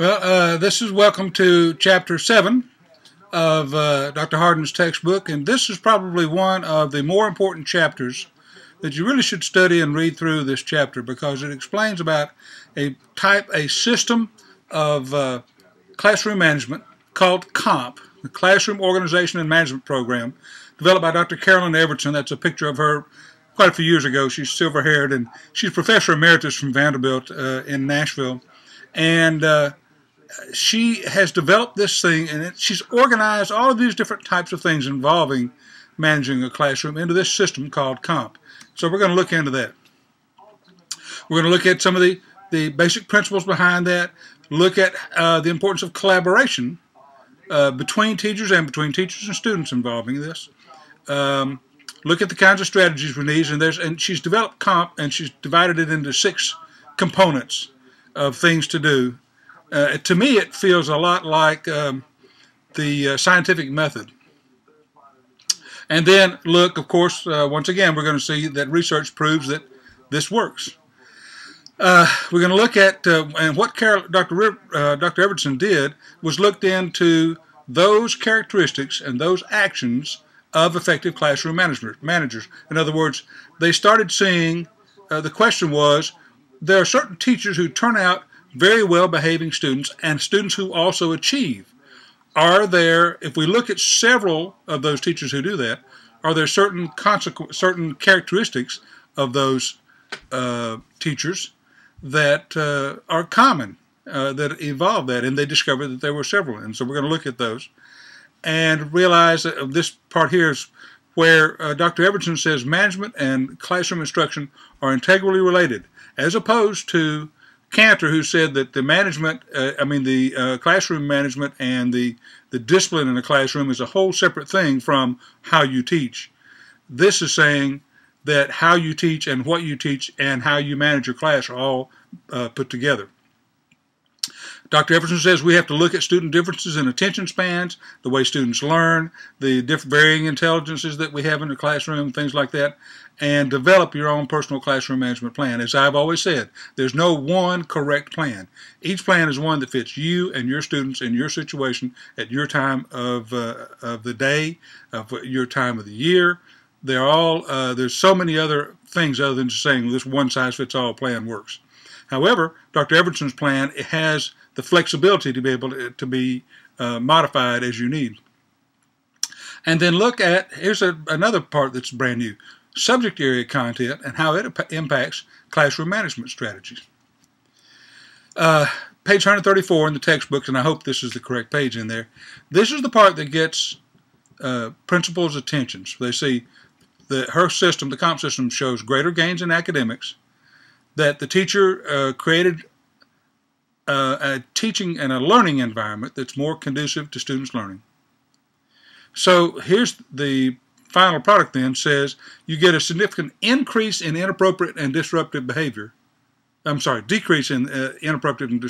Well, this is welcome to Chapter 7 of Dr. Hardin's textbook, and this is probably one of the more important chapters that you really should study and read through this chapter because it explains about a system of classroom management called COMP, the Classroom Organization and Management Program, developed by Dr. Carolyn Evertson. That's a picture of her quite a few years ago. She's silver-haired, and she's Professor Emeritus from Vanderbilt in Nashville. And she has developed this thing, and she's organized all of these different types of things involving managing a classroom into this system called COMP. So we're going to look into that. We're going to look at some of the basic principles behind that, look at the importance of collaboration between teachers and students involving this. Look at the kinds of strategies we need, and she's developed COMP, and she's divided it into 6 components of things to do. To me, it feels a lot like the scientific method. And then look, of course, once again, we're going to see that research proves that this works. We're going to look at, and what Dr. Evertson did was looked into those characteristics and those actions of effective classroom managers. In other words, they started seeing, the question was, there are certain teachers who turn out very well behaving students and students who also achieve. Are there, if we look at several of those teachers who do that, are there certain characteristics of those teachers that are common, that involve that, and they discovered that there were several. And so we're going to look at those and realize that this part here is where Dr. Evertson says management and classroom instruction are integrally related, as opposed to Cantor, who said that the classroom management and the discipline in the classroom is a whole separate thing from how you teach. This is saying that how you teach and what you teach and how you manage your class are all put together. Dr. Evertson says we have to look at student differences in attention spans, the way students learn, the varying intelligences that we have in the classroom, things like that, and develop your own personal classroom management plan. As I've always said, there's no one correct plan. Each plan is one that fits you and your students in your situation at your time of the day, of your time of the year. They're all, there's so many other things other than just saying this one-size-fits-all plan works. However, Dr. Evertson's plan has the flexibility to be able to be modified as you need. And then look at, here's another part that's brand new, subject area content and how it impacts classroom management strategies. Page 134 in the textbooks, and I hope this is the correct page in there. This is the part that gets principals' attention. So they see that her system, the COMP system, shows greater gains in academics, that the teacher created a teaching and a learning environment that's more conducive to students' learning. So here's the final product then, says you get a significant increase in inappropriate and disruptive behavior. Decrease in inappropriate and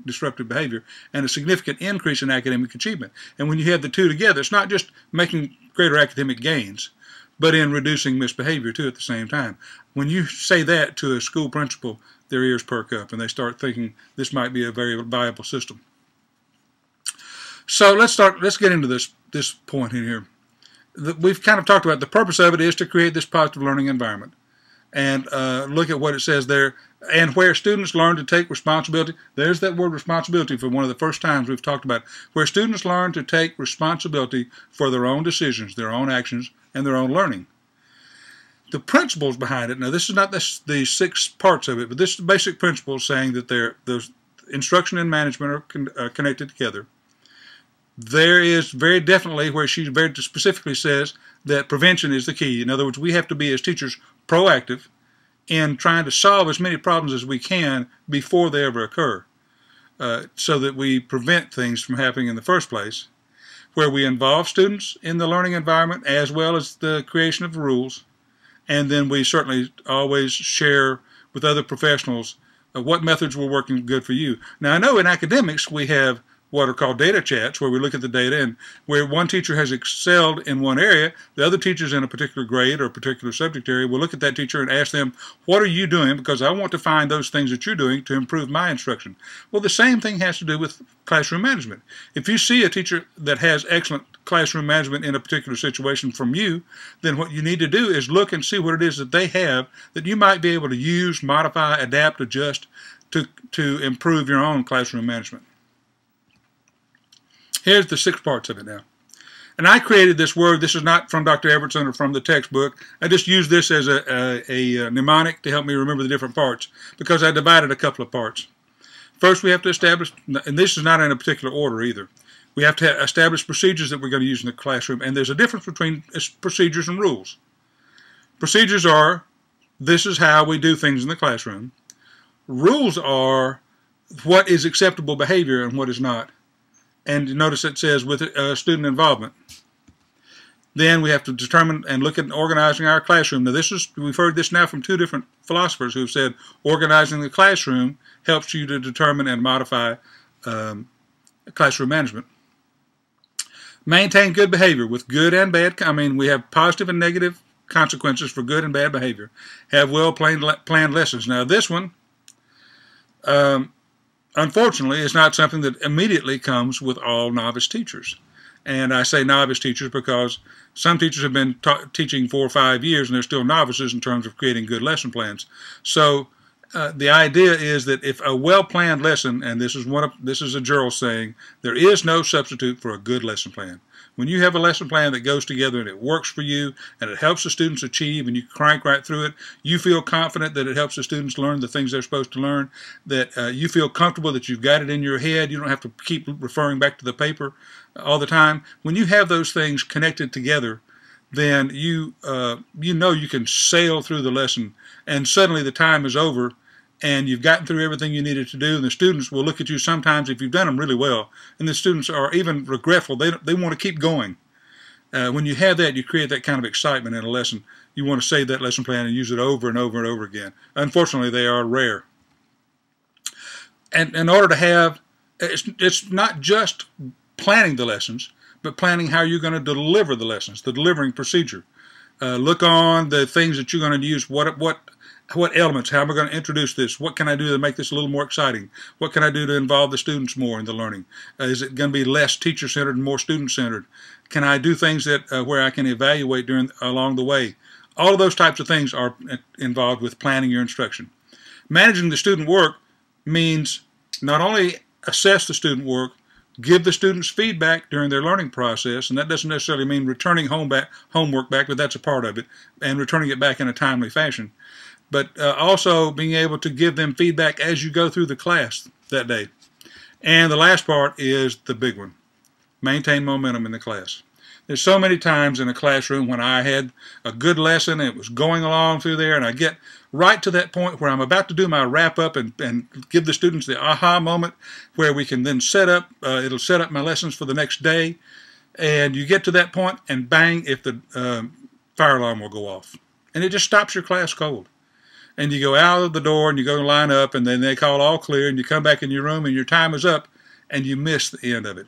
disruptive behavior, and a significant increase in academic achievement. And when you have the two together, it's not just making greater academic gains, but in reducing misbehavior too at the same time. When you say that to a school principal, their ears perk up and they start thinking this might be a very viable system. So let's get into this point in here. We've kind of talked about the purpose of it is to create this positive learning environment. And look at what it says there. And where students learn to take responsibility, there's that word responsibility for one of the first times we've talked about, where students learn to take responsibility for their own decisions, their own actions, and their own learning. The principles behind it, now this is not the 6 parts of it, but this is the basic principles saying that those instruction and management are connected together. There is very definitely where she very specifically says that prevention is the key. In other words, we have to be as teachers proactive in trying to solve as many problems as we can before they ever occur, so that we prevent things from happening in the first place, where we involve students in the learning environment as well as the creation of the rules. And then we certainly always share with other professionals what methods were working good for you. Now, I know in academics we have what are called data chats, where we look at the data, and where one teacher has excelled in one area, the other teachers in a particular grade or a particular subject area will look at that teacher and ask them, what are you doing? Because I want to find those things that you're doing to improve my instruction. Well, the same thing has to do with classroom management. If you see a teacher that has excellent classroom management in a particular situation from you, then what you need to do is look and see what it is that they have that you might be able to use, modify, adapt, adjust to improve your own classroom management. Here's the 6 parts of it now. And I created this word. This is not from Dr. Evertson or from the textbook. I just used this as a mnemonic to help me remember the different parts because I divided a couple of parts. First, we have to establish, and this is not in a particular order either, we have to establish procedures that we're going to use in the classroom, and there's a difference between procedures and rules. Procedures are, this is how we do things in the classroom. Rules are what is acceptable behavior and what is not. And notice it says with student involvement. Then we have to determine and look at organizing our classroom. Now we've heard this now from 2 different philosophers who have said organizing the classroom helps you to determine and modify classroom management. Maintain good behavior with good and bad. I mean, we have positive and negative consequences for good and bad behavior. Have well-planned lessons. Now this one, unfortunately, is not something that immediately comes with all novice teachers. And I say novice teachers because some teachers have been teaching 4 or 5 years and they're still novices in terms of creating good lesson plans. So the idea is that if a well-planned lesson, and this is a Gerald saying, there is no substitute for a good lesson plan. When you have a lesson plan that goes together and it works for you and it helps the students achieve and you crank right through it, you feel confident that it helps the students learn the things they're supposed to learn, that you feel comfortable that you've got it in your head, you don't have to keep referring back to the paper all the time. When you have those things connected together, then you know you can sail through the lesson and suddenly the time is over and you've gotten through everything you needed to do, and the students will look at you sometimes if you've done them really well, and the students are even regretful. They want to keep going. When you have that, you create that kind of excitement in a lesson. You want to save that lesson plan and use it over and over and over again. Unfortunately, they are rare. And in order to have, it's not just planning the lessons, but planning how you're going to deliver the lessons, the delivering procedure. Look on the things that you're going to use, what elements, how am I going to introduce this, what can I do to make this a little more exciting, what can I do to involve the students more in the learning, is it going to be less teacher-centered and more student-centered, can I do things that where I can evaluate along the way. All of those types of things are involved with planning your instruction. Managing the student work means not only assess the student work, give the students feedback during their learning process, and that doesn't necessarily mean returning homework back, but that's a part of it, and returning it back in a timely fashion. But also being able to give them feedback as you go through the class that day. And the last part is the big one. Maintain momentum in the class. There's so many times in a classroom when I had a good lesson and it was going along through there and I get right to that point where I'm about to do my wrap-up and give the students the aha moment where we can then set up, it'll set up my lessons for the next day. And you get to that point and bang, if the fire alarm will go off. And it just stops your class cold. And you go out of the door and you go line up and then they call all clear and you come back in your room and your time is up and you miss the end of it.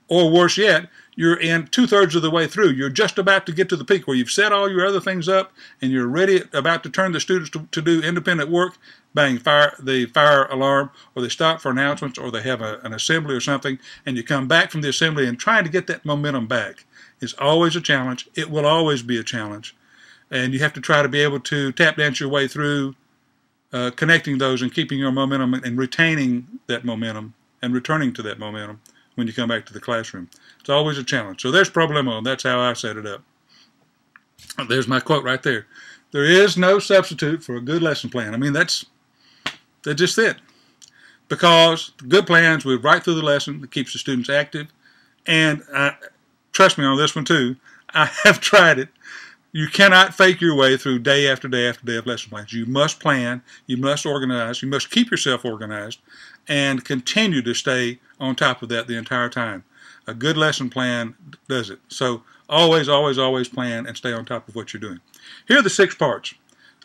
Or worse yet, you're in 2/3 of the way through. You're just about to get to the peak where you've set all your other things up and you're ready, about to turn the students to do independent work. Bang, the fire alarm, or they stop for announcements, or they have an assembly or something, and you come back from the assembly and trying to get that momentum back is always a challenge. It will always be a challenge. And you have to try to be able to tap dance your way through connecting those and keeping your momentum and retaining that momentum and returning to that momentum when you come back to the classroom. It's always a challenge. So there's problemo, and that's how I set it up. There's my quote right there. There is no substitute for a good lesson plan. I mean, that's just it. Because good plans move right through the lesson. It keeps the students active. And trust me on this one too. I have tried it. You cannot fake your way through day after day after day of lesson plans. You must plan, you must organize, you must keep yourself organized, and continue to stay on top of that the entire time. A good lesson plan does it. So always, always, always plan and stay on top of what you're doing. Here are the 6 parts.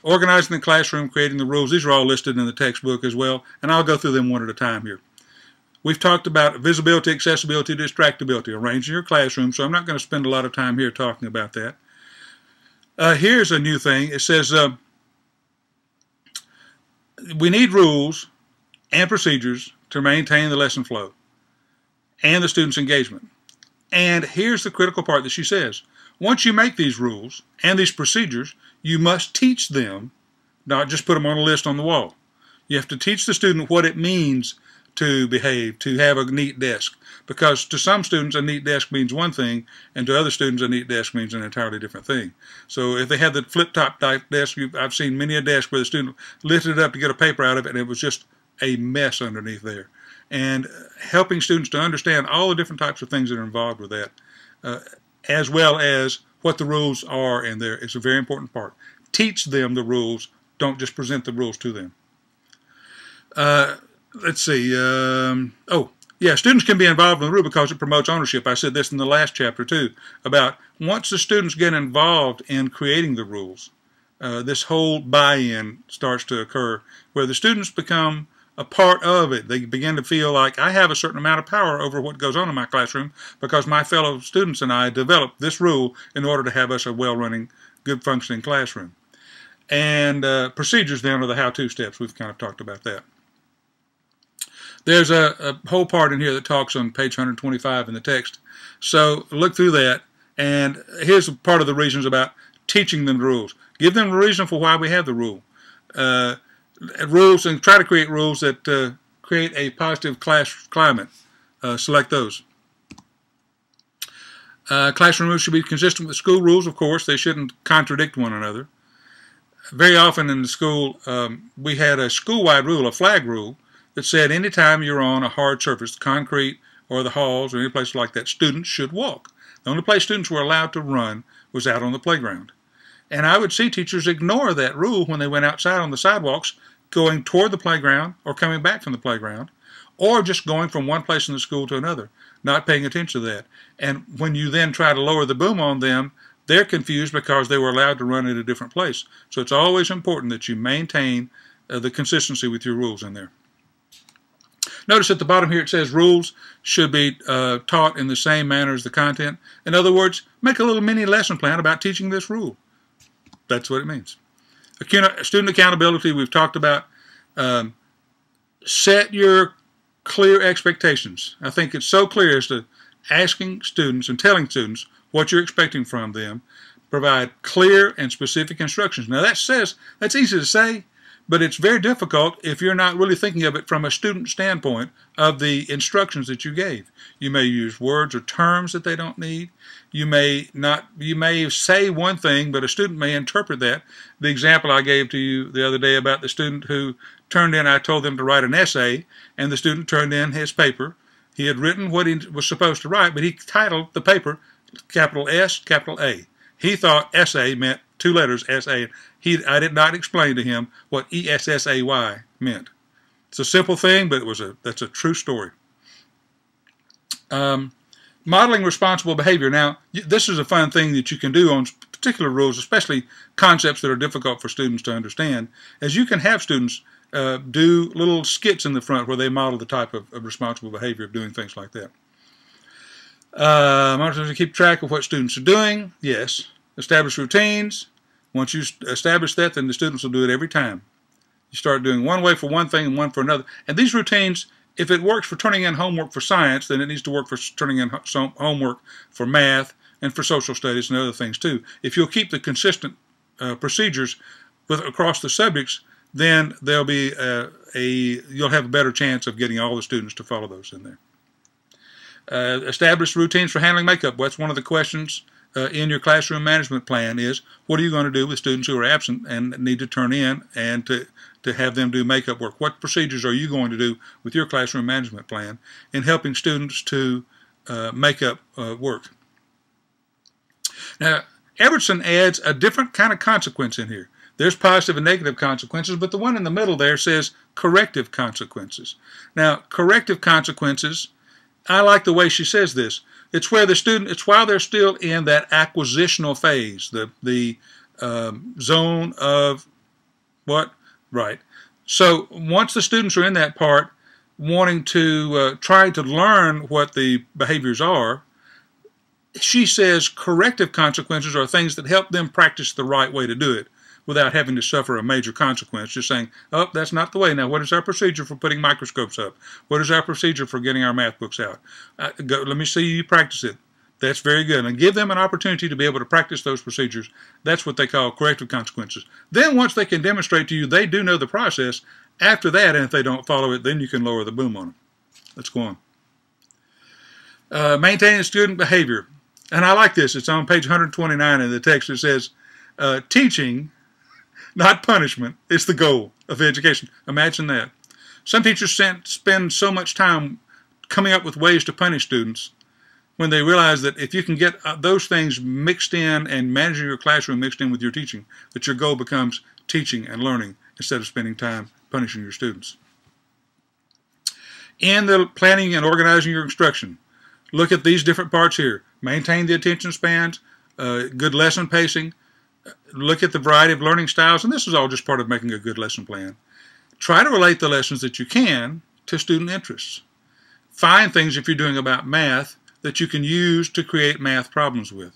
Organizing the classroom, creating the rules. These are all listed in the textbook as well, and I'll go through them one at a time here. We've talked about visibility, accessibility, distractibility, arranging your classroom, so I'm not going to spend a lot of time here talking about that. Here's a new thing. It says we need rules and procedures to maintain the lesson flow and the students' engagement. And here's the critical part that she says. Once you make these rules and these procedures, you must teach them, not just put them on a list on the wall. You have to teach the student what it means to behave, to have a neat desk. Because to some students, a neat desk means one thing, and to other students, a neat desk means an entirely different thing. So if they have the flip-top type desk, I've seen many a desk where the student lifted it up to get a paper out of it, and it was just a mess underneath there. And helping students to understand all the different types of things that are involved with that, as well as what the rules are in there, is a very important part. Teach them the rules, don't just present the rules to them. Let's see. Students can be involved in the rule because it promotes ownership. I said this in the last chapter too, about once the students get involved in creating the rules, this whole buy-in starts to occur where the students become a part of it. They begin to feel like I have a certain amount of power over what goes on in my classroom because my fellow students and I developed this rule in order to have us a well-running, good functioning classroom. And procedures then are the how-to steps. We've kind of talked about that. There's a whole part in here that talks on page 125 in the text. So look through that, and here's part of the reasons about teaching them the rules. Give them a reason for why we have the rule. Rules, and try to create rules that create a positive class climate. Select those. Classroom rules should be consistent with school rules, of course. They shouldn't contradict one another. Very often in the school, we had a school-wide rule, a flag rule, that said anytime you're on a hard surface, concrete or the halls or any place like that, students should walk. The only place students were allowed to run was out on the playground. And I would see teachers ignore that rule when they went outside on the sidewalks, going toward the playground or coming back from the playground, or just going from one place in the school to another, not paying attention to that. And when you then try to lower the boom on them, they're confused because they were allowed to run at a different place. So it's always important that you maintain the consistency with your rules in there. Notice at the bottom here it says rules should be taught in the same manner as the content. In other words, make a little mini lesson plan about teaching this rule. That's what it means. Student accountability, we've talked about. Set your clear expectations. I think it's so clear as to asking students and telling students what you're expecting from them. Provide clear and specific instructions. Now that's easy to say, but it's very difficult if you're not really thinking of it from a student standpoint of the instructions that you gave. You may use words or terms that they don't need. You may say one thing, but a student may interpret that. The example I gave to you the other day about the student who turned in, I told them to write an essay, and the student turned in his paper. He had written what he was supposed to write, but he titled the paper capital S, capital A. He thought essay meant two letters, S-A. I did not explain to him what E-S-S-A-Y meant. It's a simple thing, but that's a true story. Modeling responsible behavior. Now, this is a fun thing that you can do on particular rules, especially concepts that are difficult for students to understand, as you can have students do little skits in the front where they model the type of responsible behavior of doing things like that. Monitors to keep track of what students are doing. Yes. Establish routines. Once you establish that, then the students will do it every time. You start doing one way for one thing and one for another. And these routines, if it works for turning in homework for science, then it needs to work for turning in homework for math and for social studies and other things too. If you'll keep the consistent procedures across the subjects, then there'll be you'll have a better chance of getting all the students to follow those in there. Establish routines for handling makeup. Well, that's one of the questions in your classroom management plan is, what are you going to do with students who are absent and need to turn in and to have them do makeup work? What procedures are you going to do with your classroom management plan in helping students to make up work? Now, Evertson adds a different kind of consequence in here. There's positive and negative consequences, but the one in the middle there says corrective consequences. Now, corrective consequences, I like the way she says this. It's where it's while they're still in that acquisitional phase, the zone of what? Right. So once the students are in that part, wanting to try to learn what the behaviors are, she says corrective consequences are things that help them practice the right way to do it without having to suffer a major consequence. Just saying, oh, that's not the way. Now, what is our procedure for putting microscopes up? What is our procedure for getting our math books out? Let me see you practice it. That's very good. And give them an opportunity to be able to practice those procedures. That's what they call corrective consequences. Then once they can demonstrate to you they do know the process, after that, and if they don't follow it, then you can lower the boom on them. Let's go on. Maintaining student behavior. And I like this. It's on page 129 in the text. It says, teaching, not punishment, is the goal of education. Imagine that. Some teachers spend so much time coming up with ways to punish students when they realize that if you can get those things mixed in and managing your classroom mixed in with your teaching, that your goal becomes teaching and learning instead of spending time punishing your students. In the planning and organizing your instruction, look at these different parts here. Maintain the attention spans, good lesson pacing, look at the variety of learning styles, and this is all just part of making a good lesson plan. Try to relate the lessons that you can to student interests. Find things, if you're doing about math, that you can use to create math problems with.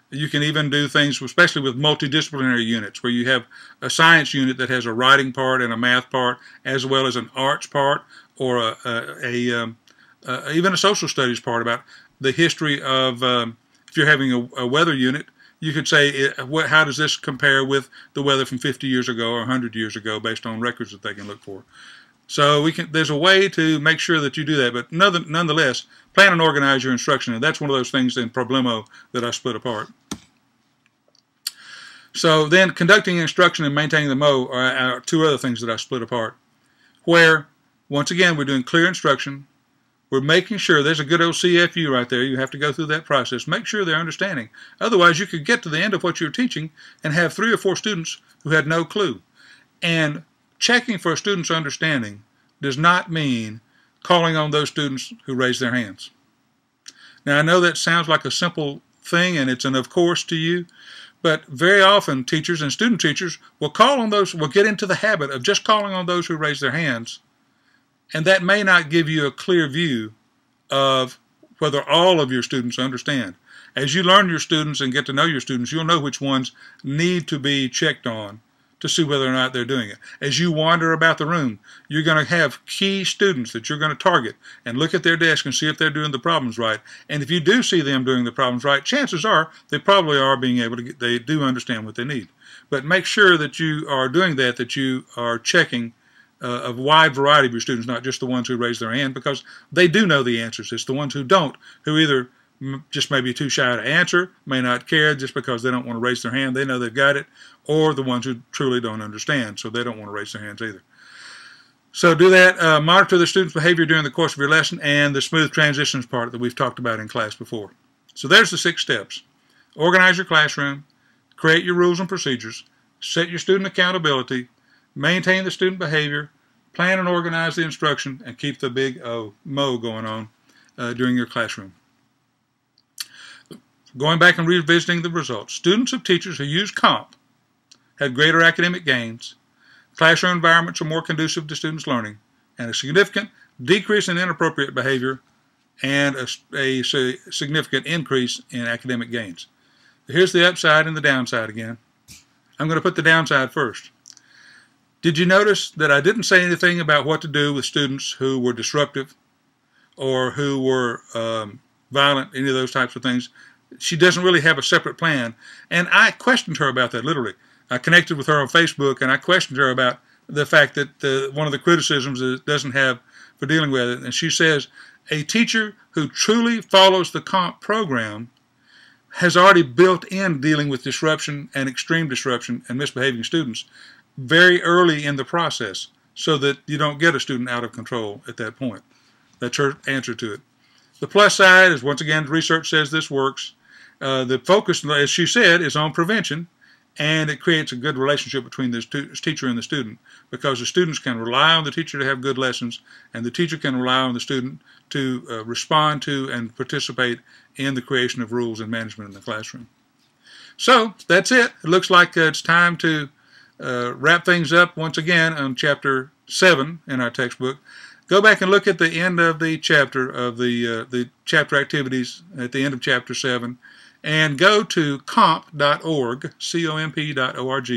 You can even do things, especially with multidisciplinary units, where you have a science unit that has a writing part and a math part, as well as an arts part, or even a social studies part about the history of, if you're having a weather unit, you could say, how does this compare with the weather from 50 years ago or 100 years ago, based on records that they can look for. So there's a way to make sure that you do that, but nonetheless, plan and organize your instruction, and that's one of those things in Problemo that I split apart. So then, conducting instruction and maintaining the MO are two other things that I split apart, where, once again, we're doing clear instruction. We're making sure there's a good old CFU right there. You have to go through that process. Make sure they're understanding. Otherwise, you could get to the end of what you're teaching and have 3 or 4 students who had no clue. And checking for a student's understanding does not mean calling on those students who raise their hands. Now, I know that sounds like a simple thing, and it's an of course to you, but very often teachers and student teachers will get into the habit of just calling on those who raise their hands, and that may not give you a clear view of whether all of your students understand. As you learn your students and get to know your students, you'll know which ones need to be checked on to see whether or not they're doing it. As you wander about the room, you're going to have key students that you're going to target and look at their desk and see if they're doing the problems right. And if you do see them doing the problems right, chances are they probably are being able to they do understand what they need. But make sure that you are doing that you are checking a wide variety of your students, not just the ones who raise their hand, because they do know the answers. It's the ones who don't, who either just may be too shy to answer, may not care just because they don't want to raise their hand, they know they've got it, or the ones who truly don't understand, so they don't want to raise their hands either. So do that. Monitor the student's behavior during the course of your lesson and the smooth transitions part that we've talked about in class before. So there's the 6 steps. Organize your classroom, create your rules and procedures, set your student accountability, maintain the student behavior, plan and organize the instruction, and keep the big MO going on during your classroom. Going back and revisiting the results, students of teachers who use COMP had greater academic gains, classroom environments are more conducive to students' learning, and a significant decrease in inappropriate behavior and a significant increase in academic gains. Here's the upside and the downside again. I'm going to put the downside first. Did you notice that I didn't say anything about what to do with students who were disruptive or who were violent, any of those types of things? She doesn't really have a separate plan, and I questioned her about that, literally. I connected with her on Facebook, and I questioned her about the fact that one of the criticisms it doesn't have for dealing with it, and she says, a teacher who truly follows the COMP program has already built in dealing with disruption and extreme disruption and misbehaving students very early in the process so that you don't get a student out of control at that point. That's her answer to it. The plus side is, once again, research says this works. The focus, as she said, is on prevention, and it creates a good relationship between the teacher and the student, because the students can rely on the teacher to have good lessons, and the teacher can rely on the student to respond to and participate in the creation of rules and management in the classroom. So that's it. It looks like it's time to wrap things up once again on Chapter 7 in our textbook. Go back and look at the end of the chapter of the chapter activities at the end of chapter 7, and go to comp.org, comp.org,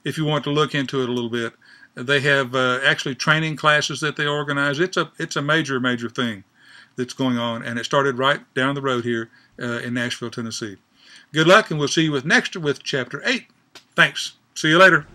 if you want to look into it a little bit. They have actually training classes that they organize. It's a major thing that's going on, and it started right down the road here in Nashville, Tennessee. Good luck, and we'll see you with chapter 8. Thanks. See you later.